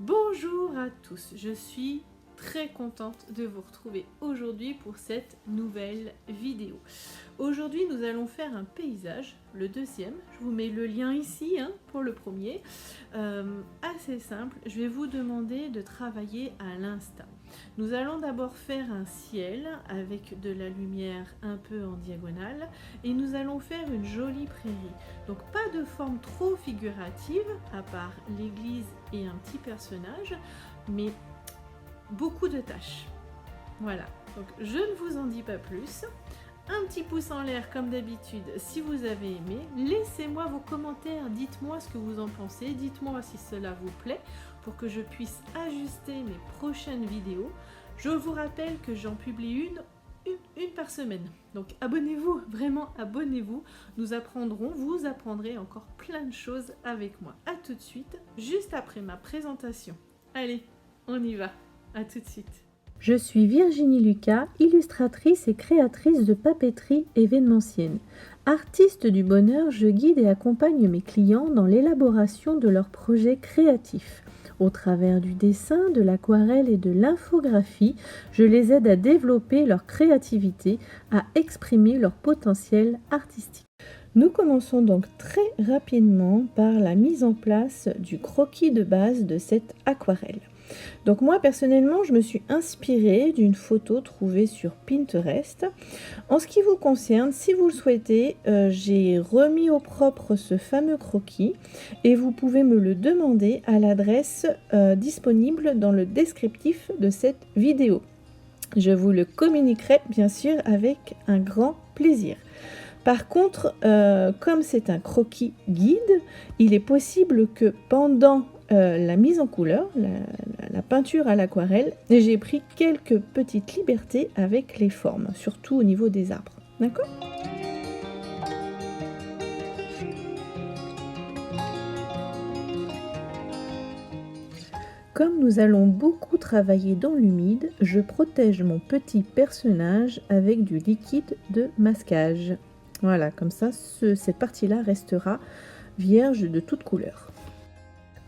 Bonjour à tous, je suis très contente de vous retrouver aujourd'hui pour cette nouvelle vidéo. Aujourd'hui nous allons faire un paysage, le deuxième, je vous mets le lien ici pour le premier. Assez simple, je vais vous demander de travailler à l'instinct. Nous allons d'abord faire un ciel avec de la lumière un peu en diagonale et nous allons faire une jolie prairie. Donc pas de forme trop figurative à part l'église et un petit personnage, mais beaucoup de tâches. Voilà, donc je ne vous en dis pas plus. Un petit pouce en l'air comme d'habitude si vous avez aimé. Laissez-moi vos commentaires, dites-moi ce que vous en pensez, dites-moi si cela vous plaît pour que je puisse ajuster mes prochaines vidéos. Je vous rappelle que j'en publie une par semaine. Donc abonnez-vous, vraiment abonnez-vous. Vous apprendrez encore plein de choses avec moi. A tout de suite, juste après ma présentation. Allez, on y va. A tout de suite. Je suis Virginie Lucas, illustratrice et créatrice de papeterie événementielle. Artiste du bonheur, je guide et accompagne mes clients dans l'élaboration de leurs projets créatifs. Au travers du dessin, de l'aquarelle et de l'infographie, je les aide à développer leur créativité, à exprimer leur potentiel artistique. Nous commençons donc très rapidement par la mise en place du croquis de base de cette aquarelle. Donc moi personnellement je me suis inspirée d'une photo trouvée sur Pinterest. En ce qui vous concerne, si vous le souhaitez, j'ai remis au propre ce fameux croquis et vous pouvez me le demander à l'adresse disponible dans le descriptif de cette vidéo. Je vous le communiquerai bien sûr avec un grand plaisir. Par contre, comme c'est un croquis guide, il est possible que pendant la mise en couleur, la peinture à l'aquarelle, j'ai pris quelques petites libertés avec les formes, surtout au niveau des arbres. D'accord ? Comme nous allons beaucoup travailler dans l'humide, je protège mon petit personnage avec du liquide de masquage. Voilà, comme ça, cette partie-là restera vierge de toute couleur.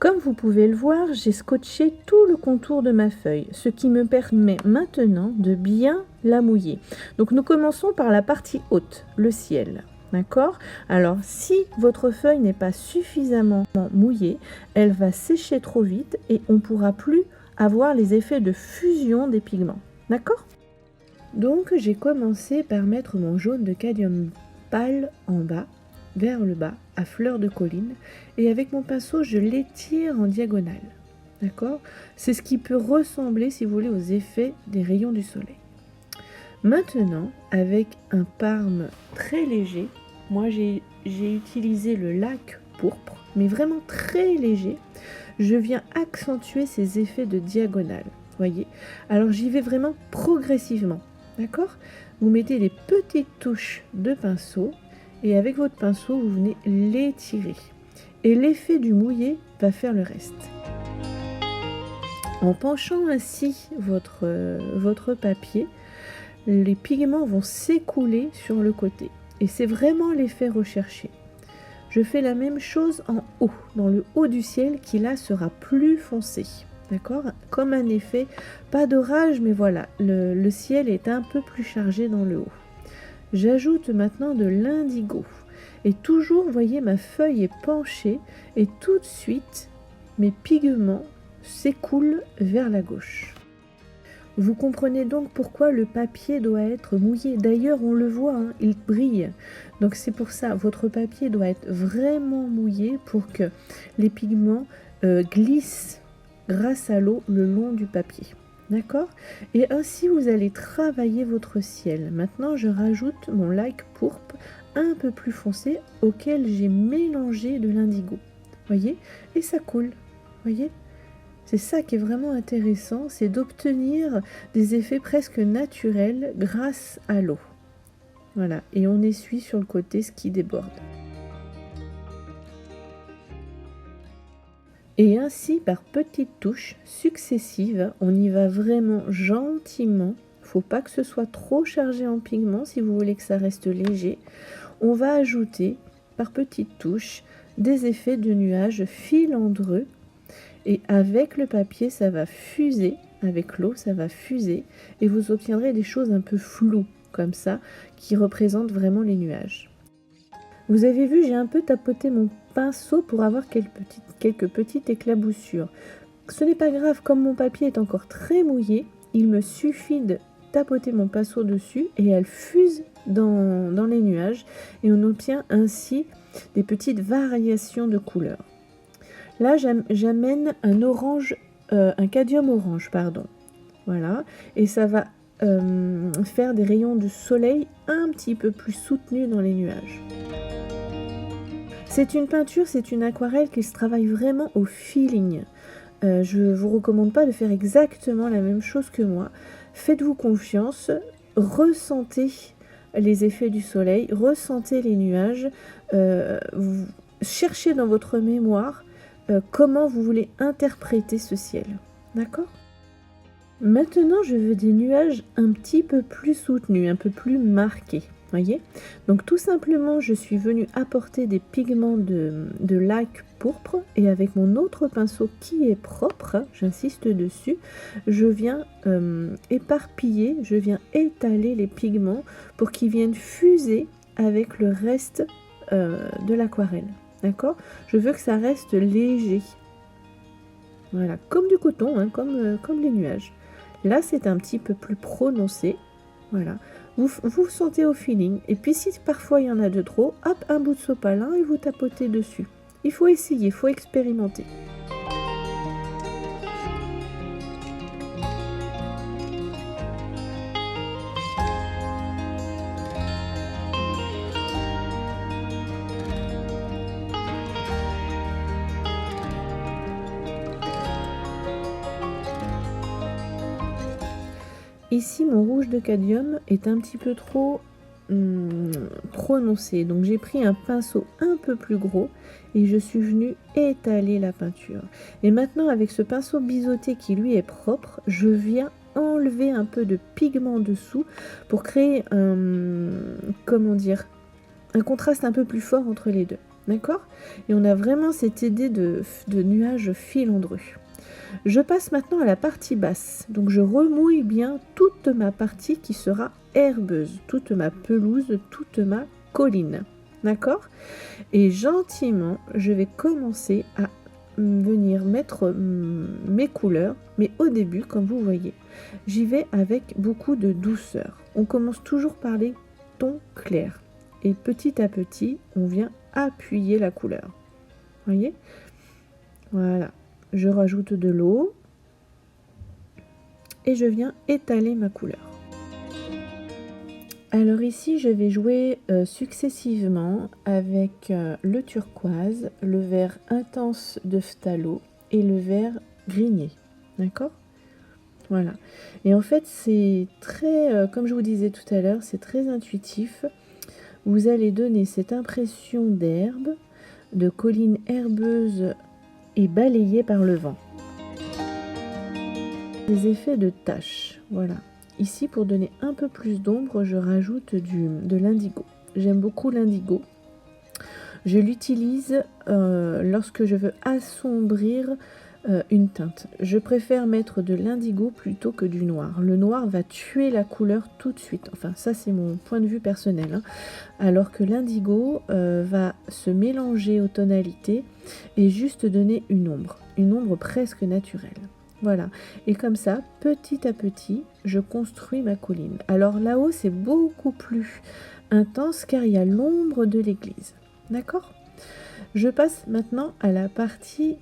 Comme vous pouvez le voir, j'ai scotché tout le contour de ma feuille, ce qui me permet maintenant de bien la mouiller. Donc nous commençons par la partie haute, le ciel. D'accord ? Alors si votre feuille n'est pas suffisamment mouillée, elle va sécher trop vite et on ne pourra plus avoir les effets de fusion des pigments. D'accord ? Donc j'ai commencé par mettre mon jaune de cadmium pâle en bas, vers le bas, à fleur de colline, et avec mon pinceau, je l'étire en diagonale. D'accord ? C'est ce qui peut ressembler, si vous voulez, aux effets des rayons du soleil. Maintenant, avec un parme très léger, moi j'ai utilisé le lac pourpre, mais vraiment très léger, je viens accentuer ces effets de diagonale. Voyez ? Alors j'y vais vraiment progressivement. D'accord ? Vous mettez des petites touches de pinceau, et avec votre pinceau, vous venez l'étirer. Et l'effet du mouillé va faire le reste. En penchant ainsi votre papier, les pigments vont s'écouler sur le côté. Et c'est vraiment l'effet recherché. Je fais la même chose en haut, dans le haut du ciel, qui là sera plus foncé. D'accord ? Comme un effet, pas d'orage, mais voilà, le ciel est un peu plus chargé dans le haut. J'ajoute maintenant de l'indigo. Et toujours, vous voyez, ma feuille est penchée et tout de suite, mes pigments s'écoulent vers la gauche. Vous comprenez donc pourquoi le papier doit être mouillé. D'ailleurs, on le voit, il brille. Donc c'est pour ça, votre papier doit être vraiment mouillé pour que les pigments glissent grâce à l'eau le long du papier. D'accord ? Et ainsi, vous allez travailler votre ciel. Maintenant, je rajoute mon lac pourpre un peu plus foncé auquel j'ai mélangé de l'indigo. Voyez ? Et ça coule. Voyez ? C'est ça qui est vraiment intéressant, c'est d'obtenir des effets presque naturels grâce à l'eau. Voilà, et on essuie sur le côté ce qui déborde. Et ainsi, par petites touches successives, on y va vraiment gentiment. Il ne faut pas que ce soit trop chargé en pigments si vous voulez que ça reste léger. On va ajouter, par petites touches, des effets de nuages filandreux. Et avec le papier, ça va fuser, avec l'eau, ça va fuser, et vous obtiendrez des choses un peu floues, comme ça, qui représentent vraiment les nuages. Vous avez vu, j'ai un peu tapoté mon pinceau pour avoir quelques petites éclaboussures. Ce n'est pas grave, comme mon papier est encore très mouillé, il me suffit de tapoter mon pinceau dessus et elle fuse dans les nuages et on obtient ainsi des petites variations de couleurs. Là, j'amène un cadmium orange, pardon. Voilà, et ça va faire des rayons de soleil un petit peu plus soutenus dans les nuages. C'est une peinture, c'est une aquarelle qui se travaille vraiment au feeling. Je ne vous recommande pas de faire exactement la même chose que moi. Faites-vous confiance, ressentez les effets du soleil, ressentez les nuages, cherchez dans votre mémoire comment vous voulez interpréter ce ciel. D'accord ? Maintenant, je veux des nuages un petit peu plus soutenus, un peu plus marqués. Voyez ? Donc tout simplement, je suis venue apporter des pigments de laque pourpre et avec mon autre pinceau qui est propre, j'insiste dessus, je viens éparpiller, je viens étaler les pigments pour qu'ils viennent fuser avec le reste de l'aquarelle. D'accord ? Je veux que ça reste léger. Voilà, comme du coton, hein, comme les nuages. Là, c'est un petit peu plus prononcé. Voilà. Vous sentez au feeling. Et puis, si parfois il y en a de trop, hop, un bout de sopalin et vous tapotez dessus. Il faut essayer, il faut expérimenter. Ici, mon rouge de cadmium est un petit peu trop prononcé. Donc, j'ai pris un pinceau un peu plus gros et je suis venue étaler la peinture. Et maintenant, avec ce pinceau biseauté qui lui est propre, je viens enlever un peu de pigment dessous pour créer un contraste un peu plus fort entre les deux. D'accord ? Et on a vraiment cette idée de nuages filandreux. Je passe maintenant à la partie basse. Donc je remouille bien toute ma partie qui sera herbeuse, toute ma pelouse, toute ma colline. D'accord ? Et gentiment, je vais commencer à venir mettre mes couleurs. Mais au début, comme vous voyez, j'y vais avec beaucoup de douceur. On commence toujours par les tons clairs. Et petit à petit, on vient appuyer la couleur. Voyez ? Voilà. Je rajoute de l'eau et je viens étaler ma couleur. Alors ici, je vais jouer successivement avec le turquoise, le vert intense de phthalo et le vert grigné. D'accord ? Voilà. Et en fait, c'est très, comme je vous disais tout à l'heure, c'est très intuitif. Vous allez donner cette impression d'herbe, de colline herbeuse et balayé par le vent. Des effets de taches, voilà. Ici, pour donner un peu plus d'ombre, je rajoute de l'indigo. J'aime beaucoup l'indigo. Je l'utilise lorsque je veux assombrir une teinte. Je préfère mettre de l'indigo plutôt que du noir. Le noir va tuer la couleur tout de suite. Enfin, ça c'est mon point de vue personnel. Hein. Alors que l'indigo va se mélanger aux tonalités et juste donner une ombre presque naturelle. Voilà. Et comme ça, petit à petit, je construis ma colline. Alors là-haut, c'est beaucoup plus intense car il y a l'ombre de l'église. D'accord ? Je passe maintenant à la partie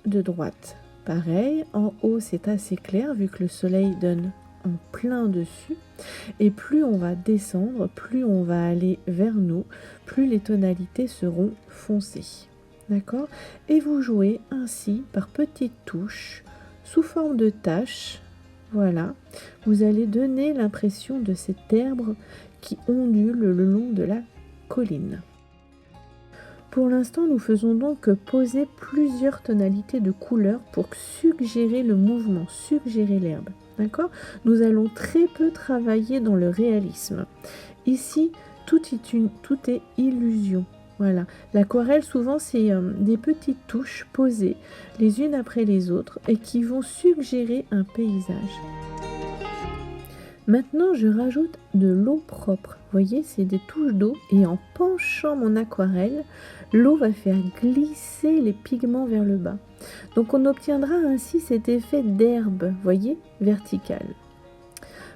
de droite. Pareil, en haut c'est assez clair vu que le soleil donne en plein dessus et plus on va descendre, plus on va aller vers nous, plus les tonalités seront foncées. D'accord ? Et vous jouez ainsi par petites touches sous forme de taches. Voilà, vous allez donner l'impression de cette herbe qui ondule le long de la colline. Pour l'instant, nous faisons donc poser plusieurs tonalités de couleurs pour suggérer le mouvement, suggérer l'herbe. D'accord ? Nous allons très peu travailler dans le réalisme. Ici, tout est illusion. Voilà. L'aquarelle, souvent, c'est des petites touches posées les unes après les autres et qui vont suggérer un paysage. Maintenant, je rajoute de l'eau propre. Vous voyez, c'est des touches d'eau et en penchant mon aquarelle, l'eau va faire glisser les pigments vers le bas. Donc, on obtiendra ainsi cet effet d'herbe, vous voyez, verticale.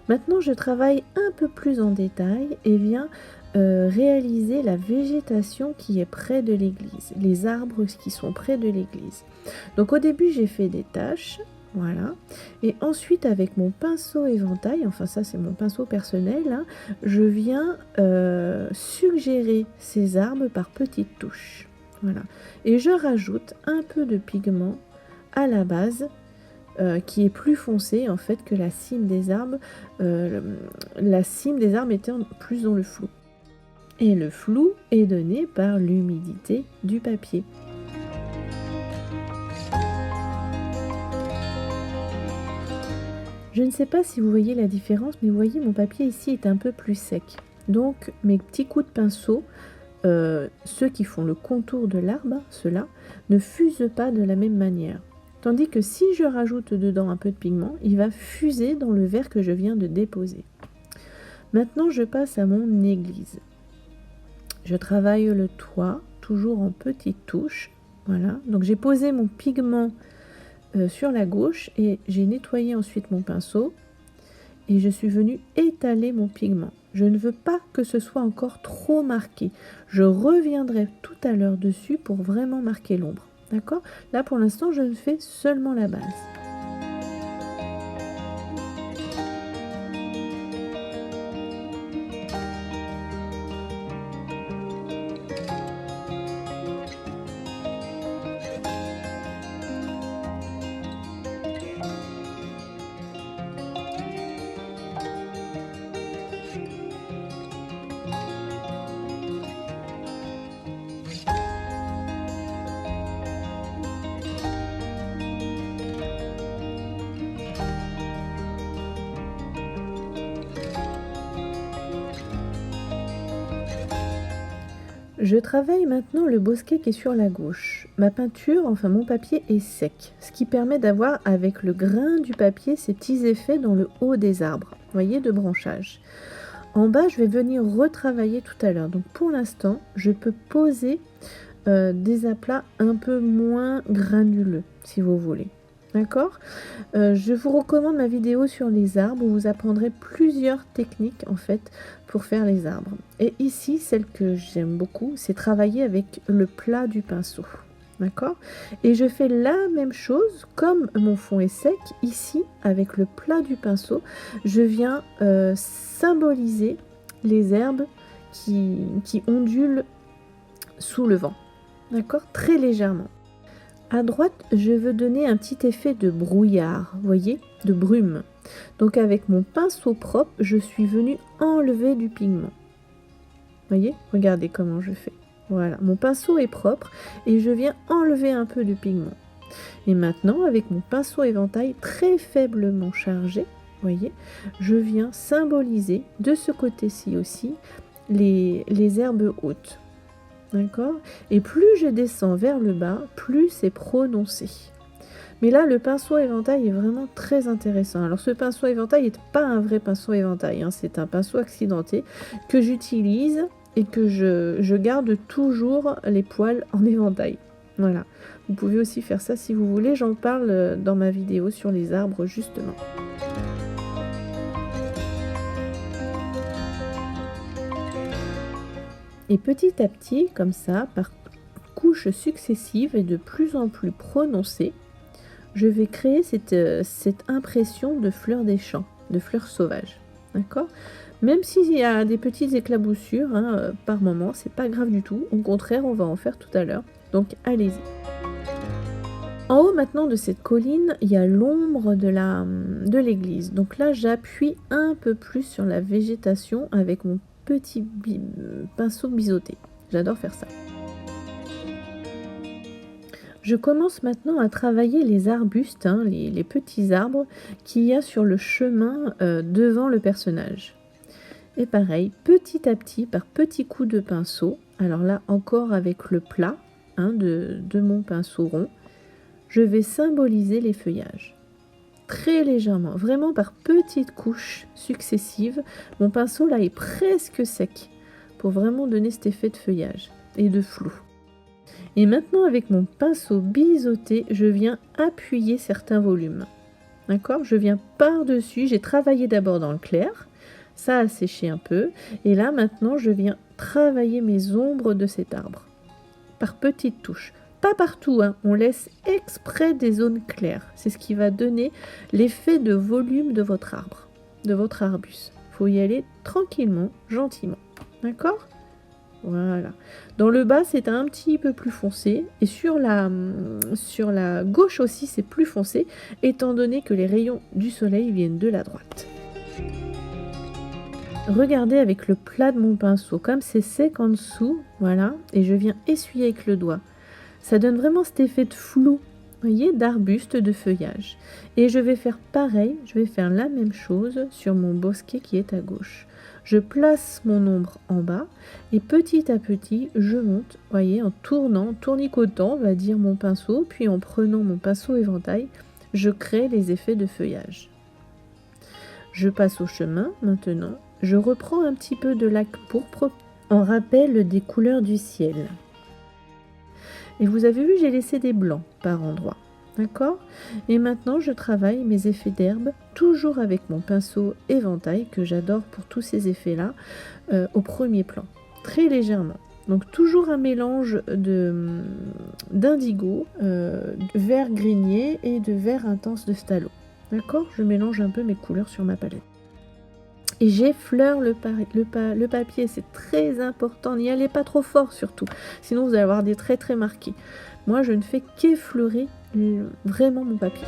Maintenant, je travaille un peu plus en détail et viens réaliser la végétation qui est près de l'église, les arbres qui sont près de l'église. Donc, au début, j'ai fait des taches. Voilà. Et ensuite, avec mon pinceau éventail, enfin ça c'est mon pinceau personnel, hein, je viens suggérer ces arbres par petites touches. Voilà. Et je rajoute un peu de pigment à la base qui est plus foncé en fait que la cime des arbres. La cime des arbres était plus dans le flou. Et le flou est donné par l'humidité du papier. Je ne sais pas si vous voyez la différence, mais vous voyez mon papier ici est un peu plus sec. Donc mes petits coups de pinceau, ceux qui font le contour de l'arbre, ceux-là, ne fusent pas de la même manière. Tandis que si je rajoute dedans un peu de pigment, il va fuser dans le verre que je viens de déposer. Maintenant je passe à mon église. Je travaille le toit, toujours en petites touches. Voilà, donc j'ai posé mon pigment sur la gauche et j'ai nettoyé ensuite mon pinceau et je suis venue étaler mon pigment. Je ne veux pas que ce soit encore trop marqué. Je reviendrai tout à l'heure dessus pour vraiment marquer l'ombre. D'accord? Là pour l'instant je ne fais seulement la base. Je travaille maintenant le bosquet qui est sur la gauche. Ma peinture, enfin mon papier est sec, ce qui permet d'avoir avec le grain du papier ces petits effets dans le haut des arbres, vous voyez, de branchage. En bas, je vais venir retravailler tout à l'heure. Donc pour l'instant, je peux poser des aplats un peu moins granuleux, si vous voulez. D'accord? Je vous recommande ma vidéo sur les arbres où vous apprendrez plusieurs techniques en fait pour faire les arbres. Et ici, celle que j'aime beaucoup, c'est travailler avec le plat du pinceau. D'accord? Et je fais la même chose, comme mon fond est sec, ici, avec le plat du pinceau, je viens symboliser les herbes qui ondulent sous le vent. D'accord? Très légèrement. À droite, je veux donner un petit effet de brouillard, vous voyez, de brume. Donc avec mon pinceau propre, je suis venue enlever du pigment. Voyez, regardez comment je fais. Voilà, mon pinceau est propre et je viens enlever un peu de pigment. Et maintenant, avec mon pinceau éventail très faiblement chargé, voyez, je viens symboliser de ce côté-ci aussi les herbes hautes. D'accord? Et plus je descends vers le bas, plus c'est prononcé. Mais là, le pinceau éventail est vraiment très intéressant. Alors ce pinceau éventail n'est pas un vrai pinceau éventail, hein, c'est un pinceau accidenté que j'utilise et que je garde toujours les poils en éventail. Voilà. Vous pouvez aussi faire ça si vous voulez, j'en parle dans ma vidéo sur les arbres justement. Et petit à petit, comme ça, par couches successives et de plus en plus prononcées, je vais créer cette impression de fleurs des champs, de fleurs sauvages. D'accord? Même s'il y a des petites éclaboussures hein, par moment, c'est pas grave du tout. Au contraire, on va en faire tout à l'heure. Donc allez-y. En haut maintenant de cette colline, il y a l'ombre de l'église. Donc là, j'appuie un peu plus sur la végétation avec mon petit pinceau biseauté. J'adore faire ça. Je commence maintenant à travailler les arbustes, hein, les petits arbres qu'il y a sur le chemin devant le personnage. Et pareil, petit à petit, par petits coups de pinceau, alors là encore avec le plat de mon pinceau rond, je vais symboliser les feuillages. Très légèrement, vraiment par petites couches successives. Mon pinceau là est presque sec pour vraiment donner cet effet de feuillage et de flou. Et maintenant avec mon pinceau biseauté, je viens appuyer certains volumes. D'accord? Je viens par-dessus, j'ai travaillé d'abord dans le clair, ça a séché un peu, et là maintenant je viens travailler mes ombres de cet arbre, par petites touches. Pas partout, on laisse exprès des zones claires. C'est ce qui va donner l'effet de volume de votre arbre, de votre arbuste. Il faut y aller tranquillement, gentiment. D'accord? Voilà. Dans le bas, c'est un petit peu plus foncé. Et sur la gauche aussi, c'est plus foncé, étant donné que les rayons du soleil viennent de la droite. Regardez avec le plat de mon pinceau, comme c'est sec en dessous, voilà, et je viens essuyer avec le doigt. Ça donne vraiment cet effet de flou, voyez, d'arbuste, de feuillage. Et je vais faire pareil, je vais faire la même chose sur mon bosquet qui est à gauche. Je place mon ombre en bas et petit à petit, je monte, voyez, en tournant, tournicotant, on va dire mon pinceau, puis en prenant mon pinceau éventail, je crée les effets de feuillage. Je passe au chemin maintenant, je reprends un petit peu de lac pourpre en rappel des couleurs du ciel. Et vous avez vu, j'ai laissé des blancs par endroits. D'accord? Et maintenant, je travaille mes effets d'herbe, toujours avec mon pinceau éventail, que j'adore pour tous ces effets-là, au premier plan, très légèrement. Donc toujours un mélange d'indigo, de vert grinier et de vert intense de Stalo. D'accord? Je mélange un peu mes couleurs sur ma palette. Et j'effleure le papier, c'est très important, n'y allez pas trop fort surtout, sinon vous allez avoir des traits très marqués. Moi je ne fais qu'effleurer vraiment mon papier.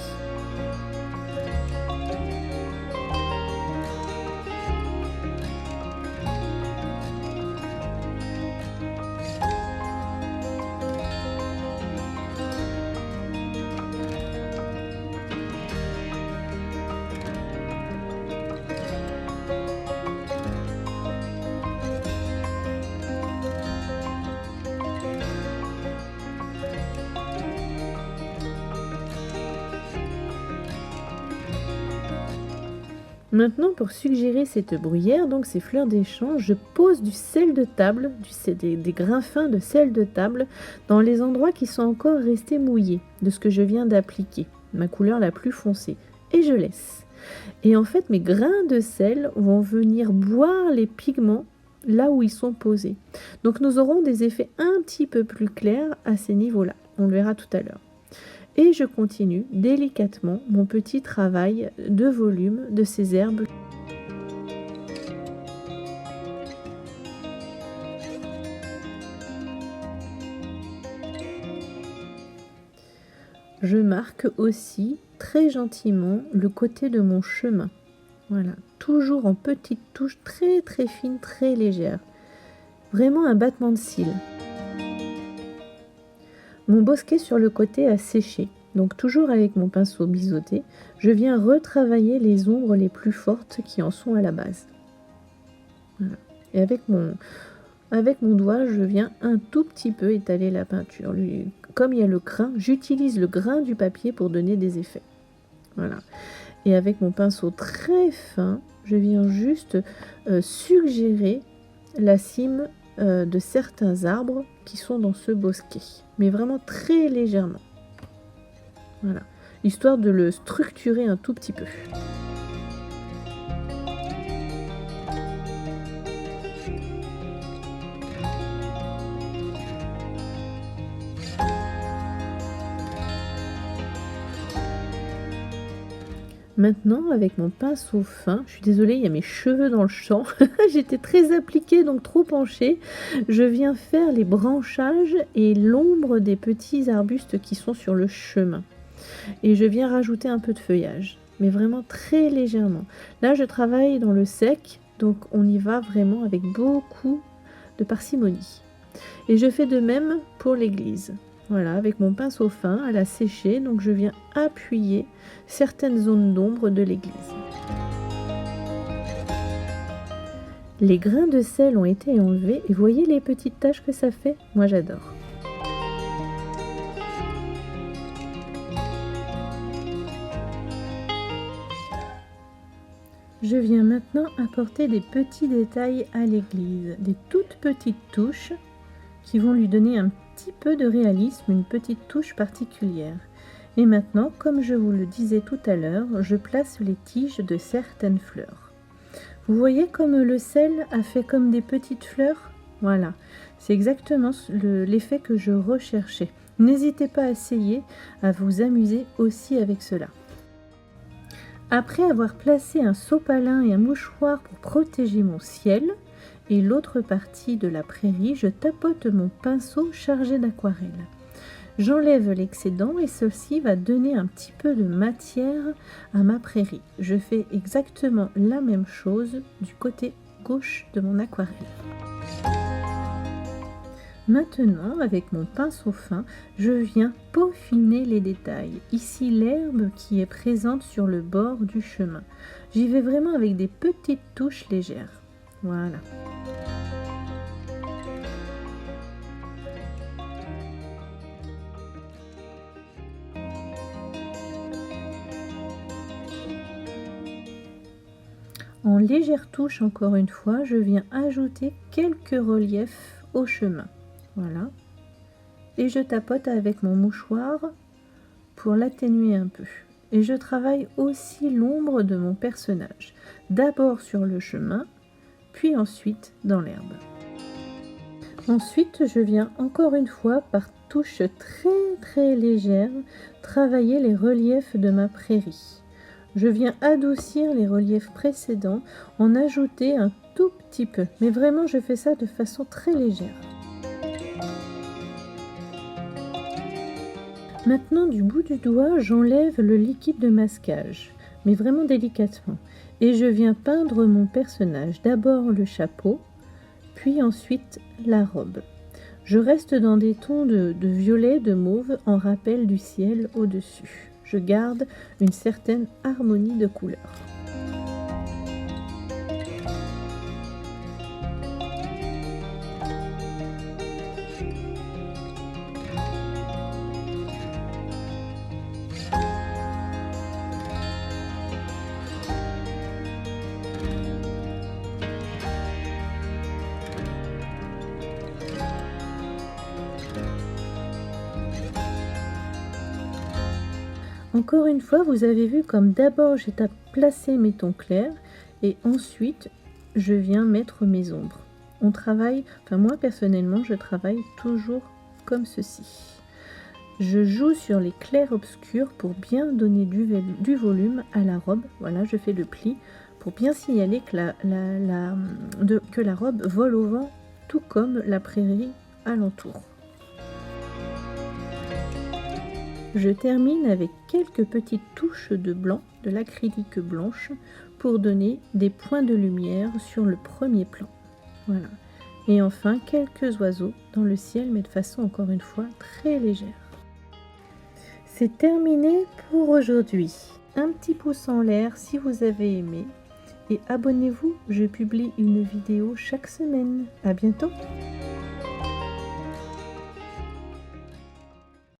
Maintenant, pour suggérer cette bruyère, donc ces fleurs des champs, je pose du sel de table, des grains fins de sel de table, dans les endroits qui sont encore restés mouillés de ce que je viens d'appliquer, ma couleur la plus foncée, et je laisse. Et en fait, mes grains de sel vont venir boire les pigments là où ils sont posés. Donc nous aurons des effets un petit peu plus clairs à ces niveaux-là, on le verra tout à l'heure. Et je continue délicatement mon petit travail de volume de ces herbes. Je marque aussi très gentiment le côté de mon chemin. Voilà, toujours en petites touches très très fines, très légères. Vraiment un battement de cils. Mon bosquet sur le côté a séché, donc toujours avec mon pinceau biseauté, je viens retravailler les ombres les plus fortes qui en sont à la base. Voilà. Et avec mon doigt, je viens un tout petit peu étaler la peinture. Comme il y a le grain, j'utilise le grain du papier pour donner des effets. Voilà. Et avec mon pinceau très fin, je viens juste suggérer la cime de certains arbres qui sont dans ce bosquet, mais vraiment très légèrement. Voilà, histoire de le structurer un tout petit peu. Maintenant, avec mon pinceau fin, je suis désolée, il y a mes cheveux dans le champ, j'étais très appliquée, donc trop penchée, je viens faire les branchages et l'ombre des petits arbustes qui sont sur le chemin. Et je viens rajouter un peu de feuillage, mais vraiment très légèrement. Là, je travaille dans le sec, donc on y va vraiment avec beaucoup de parcimonie. Et je fais de même pour l'église. Voilà, avec mon pinceau fin, elle a séché, donc je viens appuyer certaines zones d'ombre de l'église. Les grains de sel ont été enlevés et voyez les petites taches que ça fait? Moi j'adore. Je viens maintenant apporter des petits détails à l'église, des toutes petites touches qui vont lui donner un petit peu de réalisme, une petite touche particulière. Et maintenant, comme je vous le disais tout à l'heure, je place les tiges de certaines fleurs. Vous voyez comme le sel a fait comme des petites fleurs? Voilà, c'est exactement l'effet que je recherchais. N'hésitez pas à essayer, à vous amuser aussi avec cela. Après avoir placé un sopalin et un mouchoir pour protéger mon ciel et l'autre partie de la prairie, je tapote mon pinceau chargé d'aquarelle. J'enlève l'excédent et ceci va donner un petit peu de matière à ma prairie. Je fais exactement la même chose du côté gauche de mon aquarelle. Maintenant, avec mon pinceau fin, je viens peaufiner les détails. Ici, l'herbe qui est présente sur le bord du chemin. J'y vais vraiment avec des petites touches légères. Voilà. En légère touche, encore une fois, je viens ajouter quelques reliefs au chemin. Voilà. Et je tapote avec mon mouchoir pour l'atténuer un peu. Et je travaille aussi l'ombre de mon personnage. D'abord sur le chemin, puis ensuite dans l'herbe. Ensuite, je viens encore une fois par touches très légères travailler les reliefs de ma prairie. Je viens adoucir les reliefs précédents, en ajouter un tout petit peu. Mais vraiment, je fais ça de façon très légère. Maintenant, du bout du doigt, j'enlève le liquide de masquage, mais vraiment délicatement. Et je viens peindre mon personnage. D'abord le chapeau, puis ensuite la robe. Je reste dans des tons de violet, de mauve, en rappel du ciel au-dessus. Je garde une certaine harmonie de couleurs. Encore une fois, vous avez vu comme d'abord j'ai placé mes tons clairs et ensuite je viens mettre mes ombres. On travaille, moi personnellement, je travaille toujours comme ceci. Je joue sur les clairs obscurs pour bien donner du volume à la robe. Voilà, je fais le pli pour bien signaler que la robe vole au vent, tout comme la prairie alentour. Je termine avec quelques petites touches de blanc, de l'acrylique blanche, pour donner des points de lumière sur le premier plan. Voilà. Et enfin, quelques oiseaux dans le ciel, mais de façon encore une fois très légère. C'est terminé pour aujourd'hui. Un petit pouce en l'air si vous avez aimé. Et abonnez-vous, je publie une vidéo chaque semaine. À bientôt!